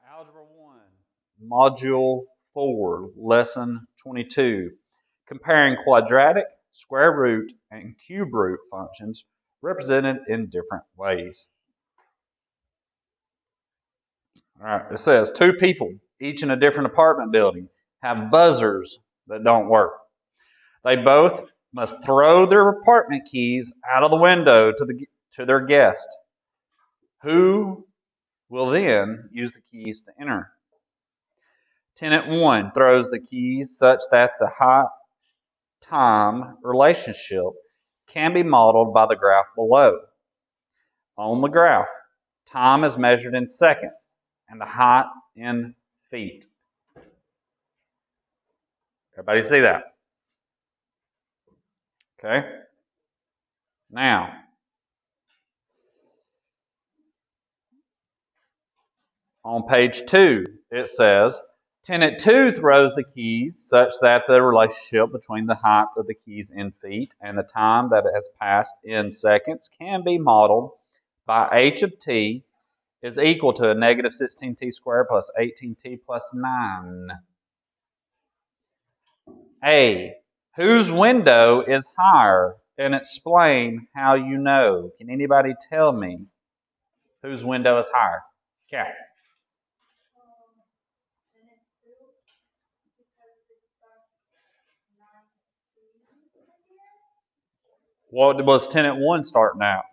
Algebra 1, Module 4, Lesson 22. Comparing quadratic, square root, and cube root functions represented in different ways. All right, it says two people, each in a different apartment building, have buzzers that don't work. They both must throw their apartment keys out of the window to their guest, who will then use the keys to enter. Tenant 1 throws the keys such that the height-time relationship can be modeled by the graph below. On the graph, time is measured in seconds and the height in feet. Everybody see that? Okay. Now, on page 2, it says, Tenant 2 throws the keys such that the relationship between the height of the keys in feet and the time that it has passed in seconds can be modeled by h of t is equal to a negative 16t squared plus 18t plus 9. A, whose window is higher? And explain how you know. Can anybody tell me whose window is higher? Cat. What was tenant 1 starting out?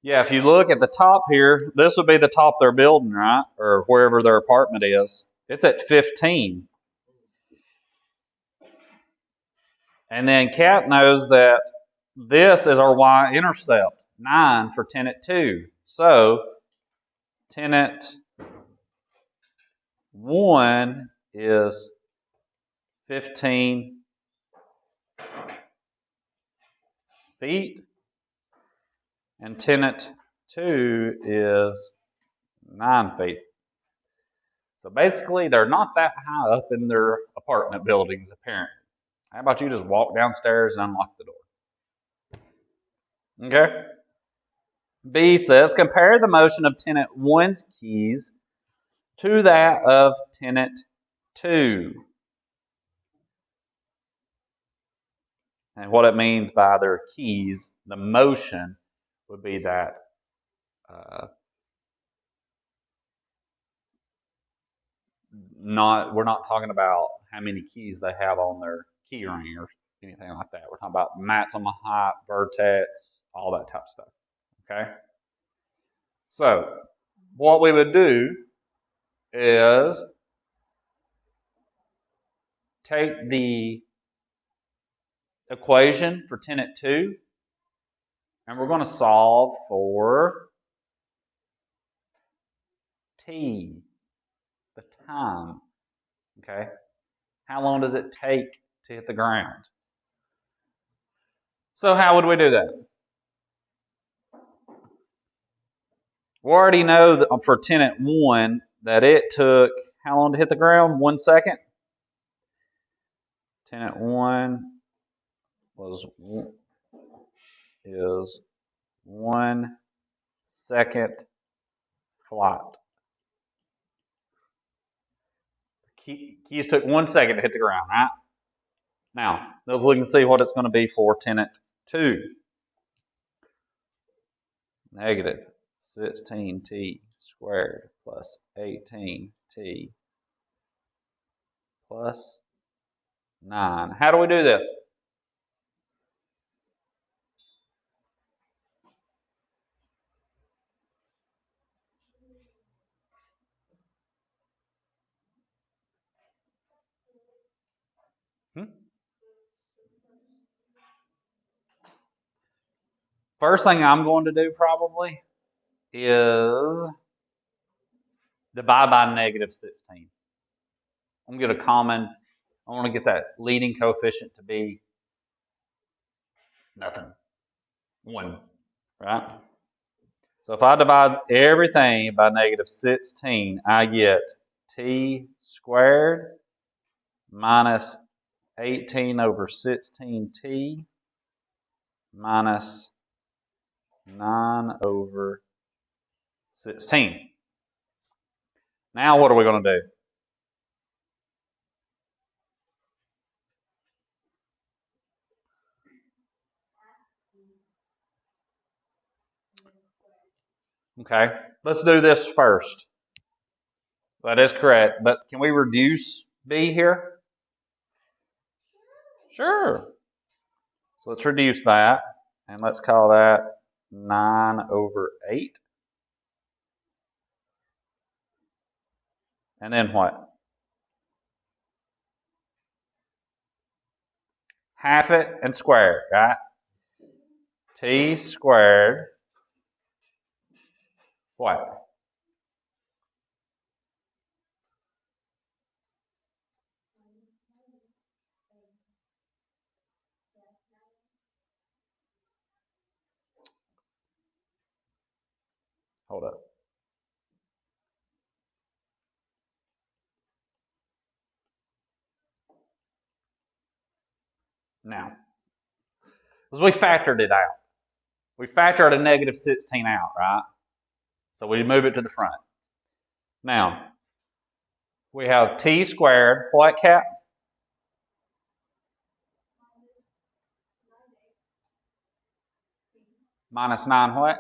Yeah, if you look at the top here, this would be the top of their building, right? Or wherever their apartment is. It's at 15. And then Cat knows that this is our y-intercept, 9 for tenant 2. So tenant 1 is 15 feet, and tenant 2 is 9 feet. So basically, they're not that high up in their apartment buildings, apparently. How about you just walk downstairs and unlock the door? Okay? B says, compare the motion of tenant 1's keys to that of tenant 2. And what it means by their keys, the motion would be that we're not talking about how many keys they have on their key ring or anything like that. We're talking about maximum height, vertex, all that type of stuff. Okay? So, what we would do is take the equation for tenant 2 and we're going to solve for t, the time. Okay? How long does it take to hit the ground? So how would we do that? We already know that for tenant 1 that it took how long to hit the ground? 1 second? Tenant 1 is 1 second flight. Keys took 1 second to hit the ground, right? Now, let's look and see what it's going to be for tenant 2. Negative 16t squared plus 18t plus 9. How do we do this? First thing I'm going to do probably is divide by negative 16. I'm going to get a common, I want to get that leading coefficient to be nothing, 1, right? So if I divide everything by negative 16, I get t squared minus 18 over 16t minus 9 over 16. Now what are we going to do? Okay, let's do this first. That is correct, but can we reduce b here? Sure. So let's reduce that, and let's call that 9 over 8. And then what? Half it and square it, right? T squared, what? Hold up. Now, because we factored it out. We factored a negative 16 out, right? So we move it to the front. Now, we have t squared, what, Cap? Minus 9 what?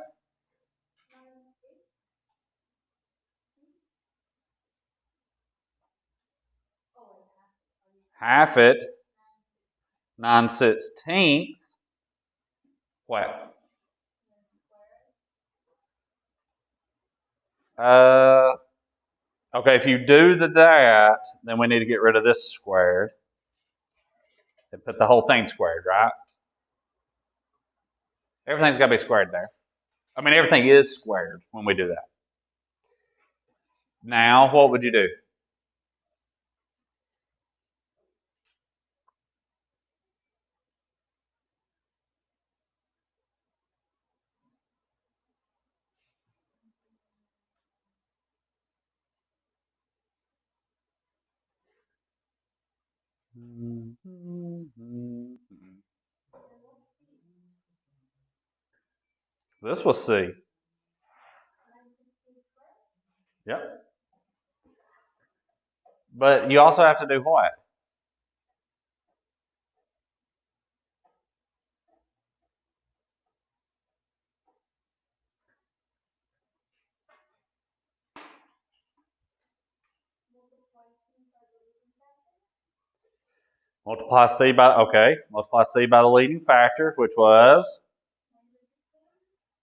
Half it, 9/16. What? Okay, if you do that, then we need to get rid of this squared and put the whole thing squared, right? Everything's got to be squared there. I mean, everything is squared when we do that. Now, what would you do? This was C. Yep. But you also have to do what? Multiply C by the leading factor,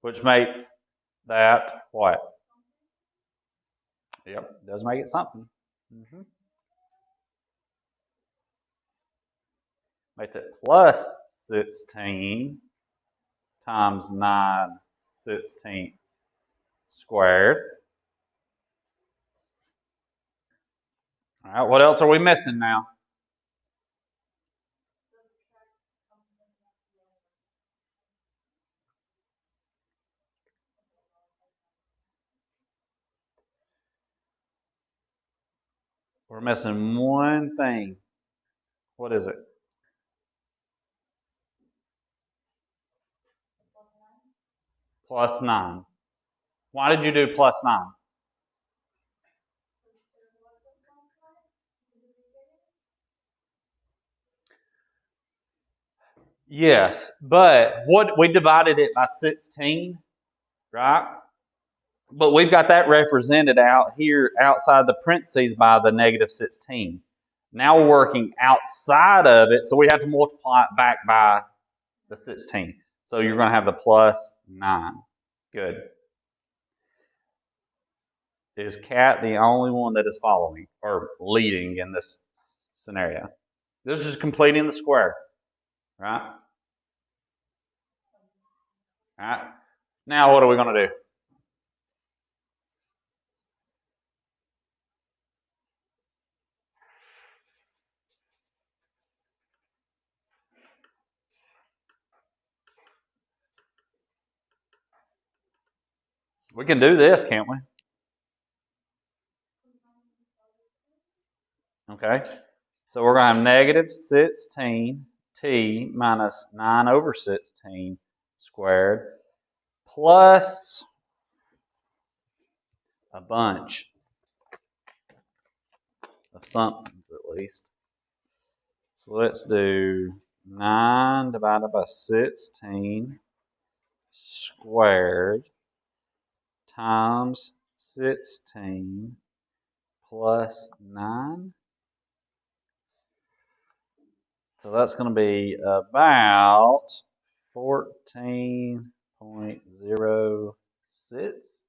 which makes that what? Yep, it does make it something. Makes it plus 16 times 9/16 squared. All right, what else are we missing now? We're missing one thing. What is it? Plus 9. Why did you do plus 9? Yes, but what we divided it by 16, right? But we've got that represented out here outside the parentheses by the negative 16. Now we're working outside of it, so we have to multiply it back by the 16. So you're going to have the plus 9. Good. Is Cat the only one that is following or leading in this scenario? This is just completing the square, right? All right. Now what are we going to do? We can do this, can't we? Okay. So we're going to have negative 16t minus 9 over 16 squared plus a bunch of somethings at least. So let's do 9 divided by 16 squared times 16 plus 9. So that's going to be about 14.06.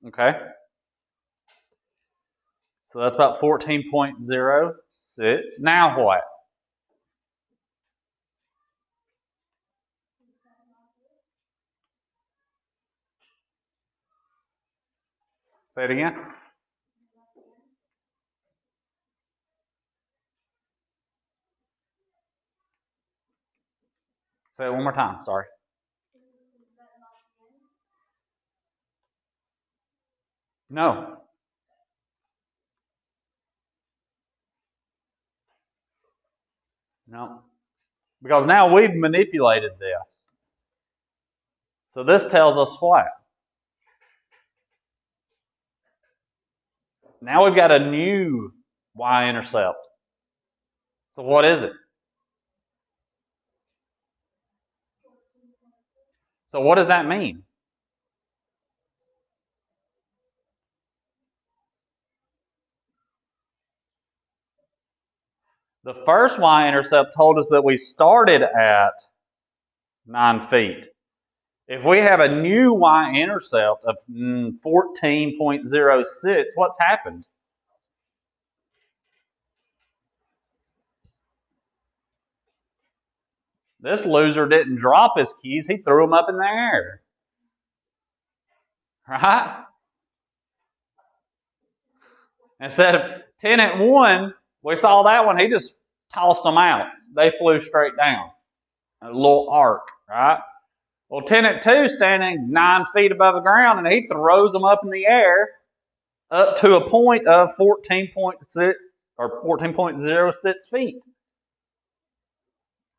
Okay. So that's about 14.06. Now what? Say it again. Say it one more time. Sorry. No. No. Because now we've manipulated this. So this tells us what? Now we've got a new y-intercept. So what is it? So what does that mean? The first y-intercept told us that we started at 9 feet. If we have a new y-intercept of 14.06, what's happened? This loser didn't drop his keys, he threw them up in the air. Right? Instead of 10 at 1, we saw that one, he just tossed them out. They flew straight down. A little arc, right? Well, 10 at 2 standing 9 feet above the ground, and he throws them up in the air up to a point of 14.6 or 14.06 feet.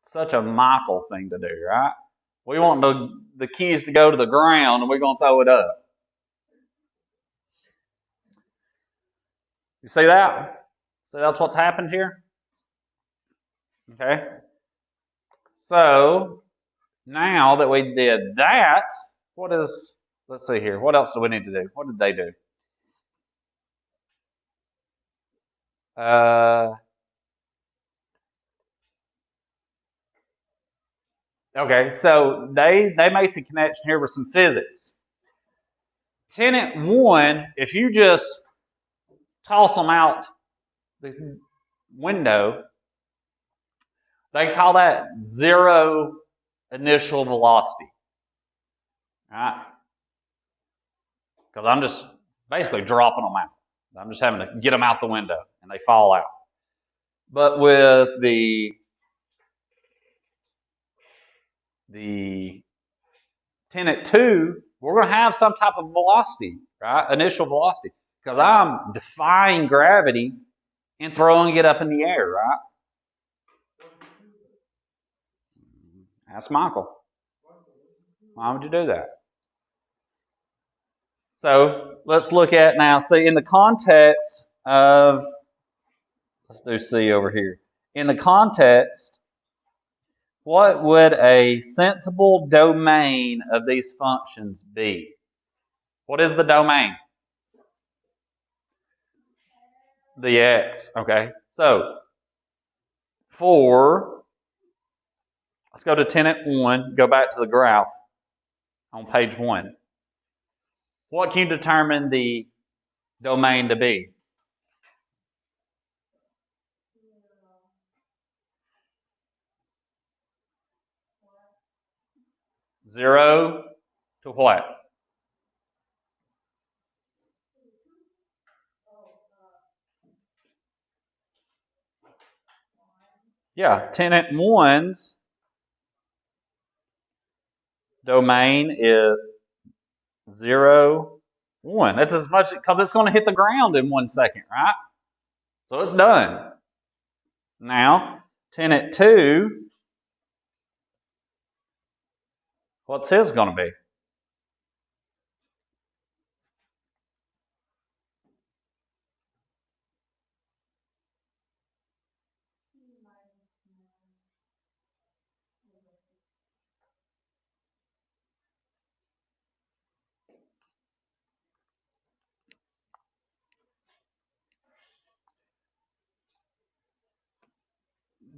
Such a Michael thing to do, right? We want the keys to go to the ground, and we're going to throw it up. You see that? So that's what's happened here? Okay. So now that we did that, let's see here. What else do we need to do? What did they do? Okay, so they make the connection here with some physics. 10 at 1, if you just toss them out the window, they call that zero initial velocity. Right? Because I'm just basically dropping them out. I'm just having to get them out the window and they fall out. But with the 10 at 2, we're going to have some type of velocity, right? Initial velocity. Because I'm defying gravity and throwing it up in the air, right? Ask Michael. Why would you do that? So let's look at now, see, in the context of, let's do C over here. In the context, what would a sensible domain of these functions be? What is the domain? The x, okay. So, let's go to 10 at 1, go back to the graph on page 1. What can you determine the domain to be? 0 to what? Yeah, 10 at 1's domain is 0, 1. That's as much, because it's going to hit the ground in 1 second, right? So it's done. Now, tenant 2, what's his going to be?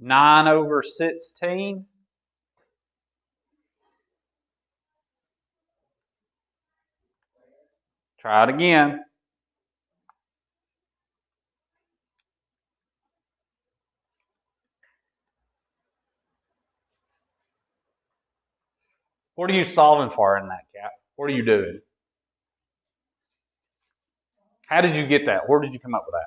Nine over 16. Try it again. What are you solving for in that, Cap? What are you doing? How did you get that? Where did you come up with that?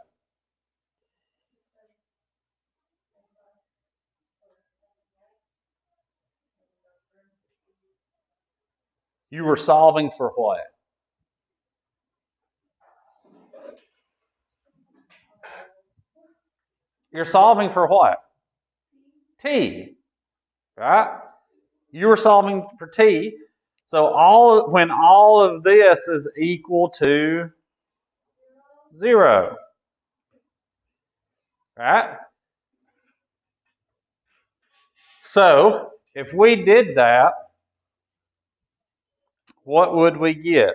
You were solving for what? You're solving for what? T, right? You were solving for T. So when all of this is equal to 0, right? So if we did that, what would we get?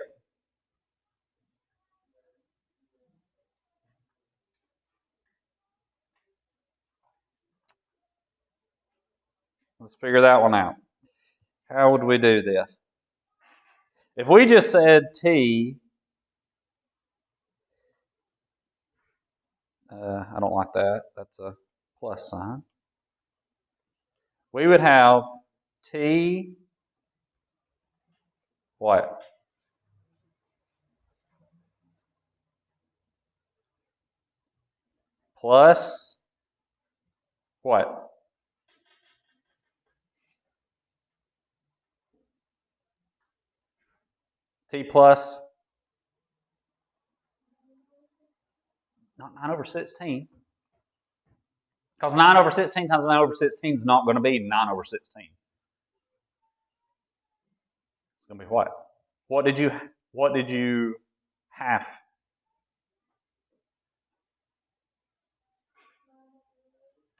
Let's figure that one out. How would we do this? If we just said T, I don't like that. That's a plus sign. We would have T, what? Plus, what? T plus, not 9 over 16. Because 9 over 16 times 9 over 16 is not going to be 9 over 16. It's going to be what? What did you half?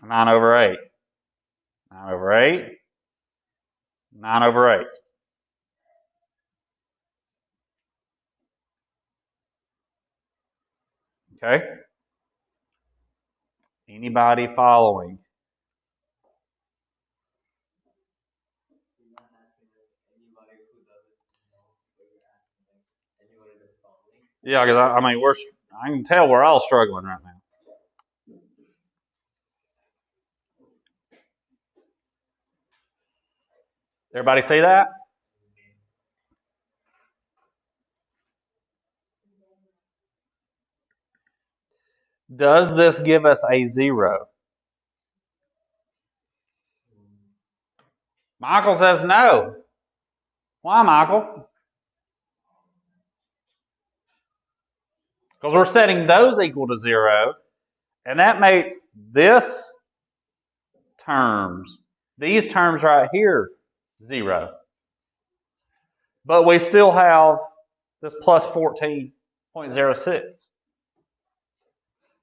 9 over 8. 9 over 8. 9 over 8. Okay? Anybody following? Yeah, because I mean, I can tell we're all struggling right now. Everybody see that? Does this give us a 0? Michael says no. Why, Michael? Because we're setting those equal to 0, and that makes these terms right here, 0. But we still have this plus 14.06.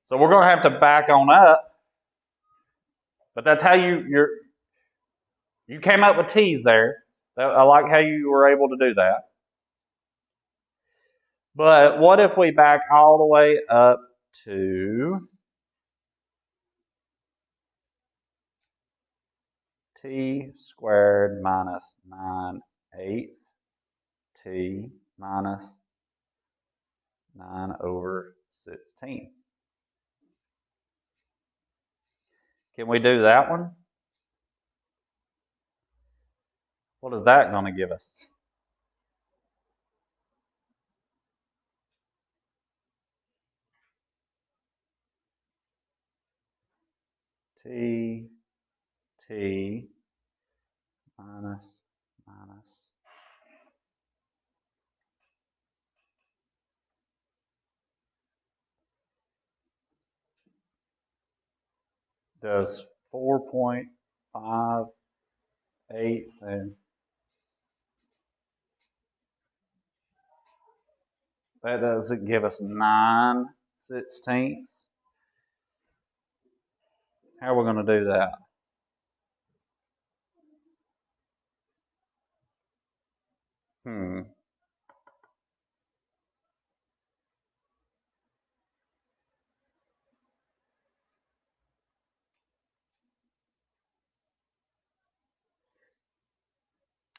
So we're going to have to back on up. But that's how you came up with T's there. I like how you were able to do that. But what if we back all the way up to T squared minus 9/8 T minus 9 over 16. Can we do that one? What is that going to give us? T minus Does 4.58 and that doesn't give us 9/16. How are we going to do that?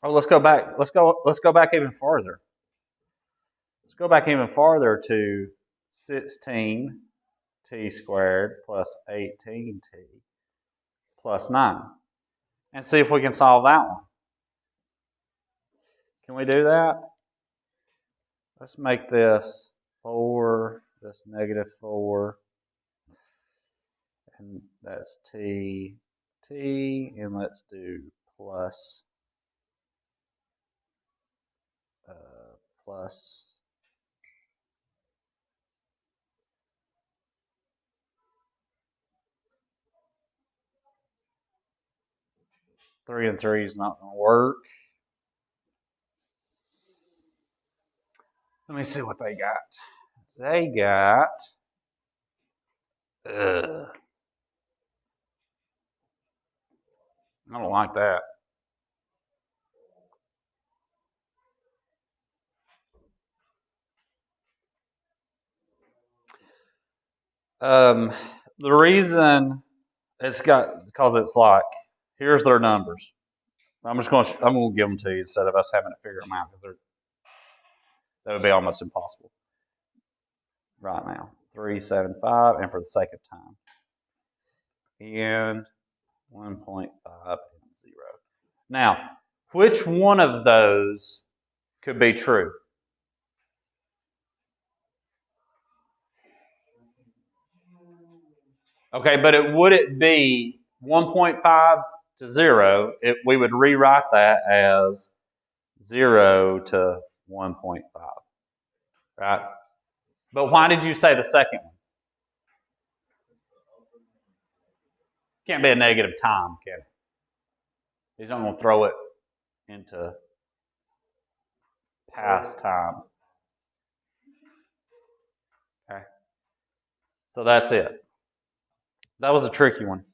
Oh, let's go back. Let's go back even farther. Let's go back even farther to 16t squared plus 18t plus 9 and see if we can solve that one. Can we do that? Let's make this 4, this -4, and that's t, and let's do plus, plus 3 and 3 is not going to work. Let me see what they got. They got, I don't like that. The reason it's got, because it's like, here's their numbers. I'm going to give them to you instead of us having to figure them out because that would be almost impossible right now. 375, and for the sake of time, and 1.50. Now, which one of those could be true? Okay, but would it be 1.5 to 0? We would rewrite that as 0 to 1.5, right? But why did you say the second one? Can't be a negative time, can it? He's not going to throw it into past time. Okay, so that's it. That was a tricky one.